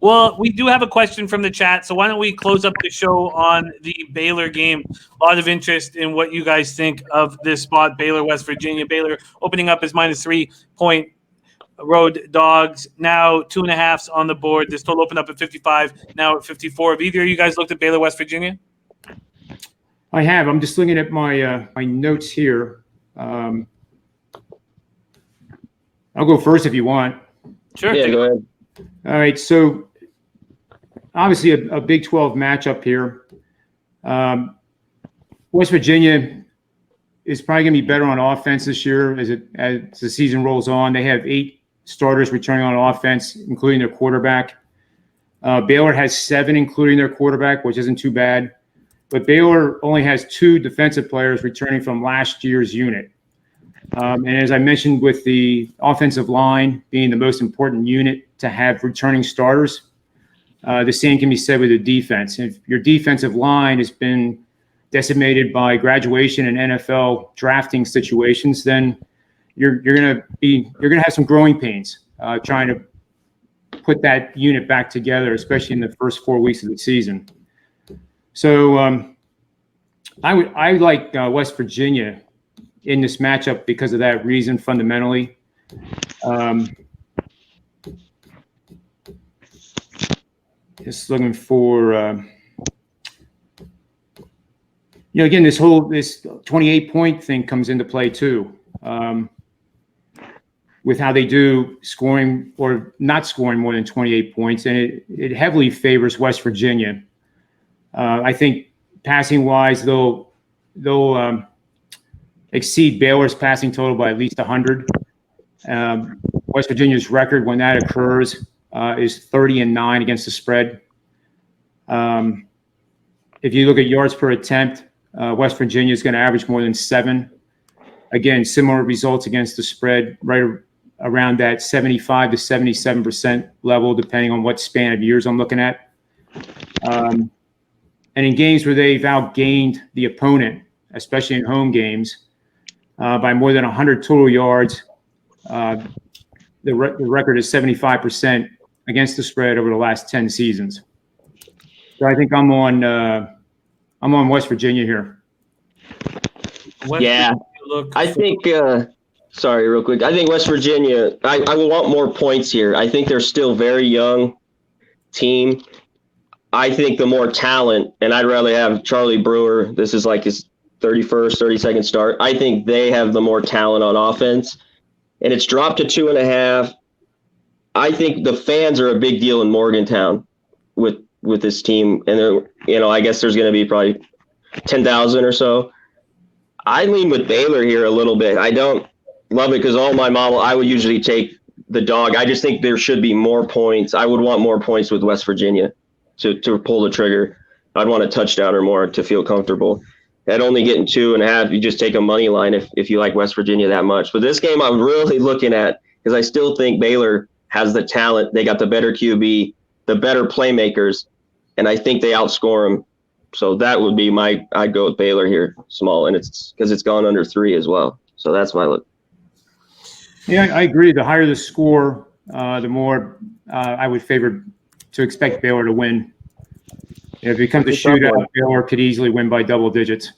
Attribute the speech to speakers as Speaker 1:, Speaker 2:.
Speaker 1: Well, we do have a question from the chat, so why don't we close up the show on the Baylor game? A lot of interest in what you guys think of this spot, Baylor, West Virginia. Baylor opening up as -3-point road dogs, now 2.5s on the board. This total opened up at 55, now at 54. Have either of you guys looked at Baylor, West Virginia?
Speaker 2: I have. I'm just looking at my my notes here. I'll go first if you want.
Speaker 1: Sure.
Speaker 3: Yeah, go ahead.
Speaker 2: All right, so obviously a Big 12 matchup here. West Virginia is probably going to be better on offense this year as the season rolls on. They have 8 starters returning on offense, including their quarterback. Baylor has 7, including their quarterback, which isn't too bad. But Baylor only has 2 defensive players returning from last year's unit. And as I mentioned, with the offensive line being the most important unit to have returning starters, the same can be said with the defense. If your defensive line has been decimated by graduation and NFL drafting situations, then you're gonna have some growing pains trying to put that unit back together, especially in the first 4 weeks of the season. So I like West Virginia in this matchup because of that reason fundamentally. Just looking for, again, this 28-point thing comes into play too, with how they do scoring or not scoring more than 28 points, and it heavily favors West Virginia. I think passing wise, they'll exceed Baylor's passing total by at least 100. West Virginia's record when that occurs is 30-9 against the spread. If you look at yards per attempt, West Virginia is going to average more than 7. Again, similar results against the spread, right around that 75 to 77% level, depending on what span of years I'm looking at. And in games where they've outgained the opponent, especially in home games, by more than 100 total yards, the record is 75% against the spread over the last 10 seasons. So I think I'm on West Virginia here.
Speaker 3: I think. Sorry, real quick. I think West Virginia. I will want more points here. I think they're still very young team. I think the more talent, and I'd rather have Charlie Brewer. This is like his 31st, 32nd start. I think they have the more talent on offense, and it's dropped to 2.5. I think the fans are a big deal in Morgantown with this team, and I guess there's going to be probably 10,000 or so. I lean with Baylor here a little bit. I don't love it because all my model, I would usually take the dog. I just think there should be more points. I would want more points with West Virginia to pull the trigger. I'd want a touchdown or more to feel comfortable. At only getting 2.5, you just take a money line if you like West Virginia that much. But this game I'm really looking at because I still think Baylor has the talent. They got the better QB, the better playmakers, and I think they outscore them. So that would be I'd go with Baylor here, small, and it's because it's gone under 3 as well. So that's my look.
Speaker 2: Yeah, I agree. The higher the score, the more I would favor to expect Baylor to win. If it becomes a shootout, Baylor could easily win by double digits.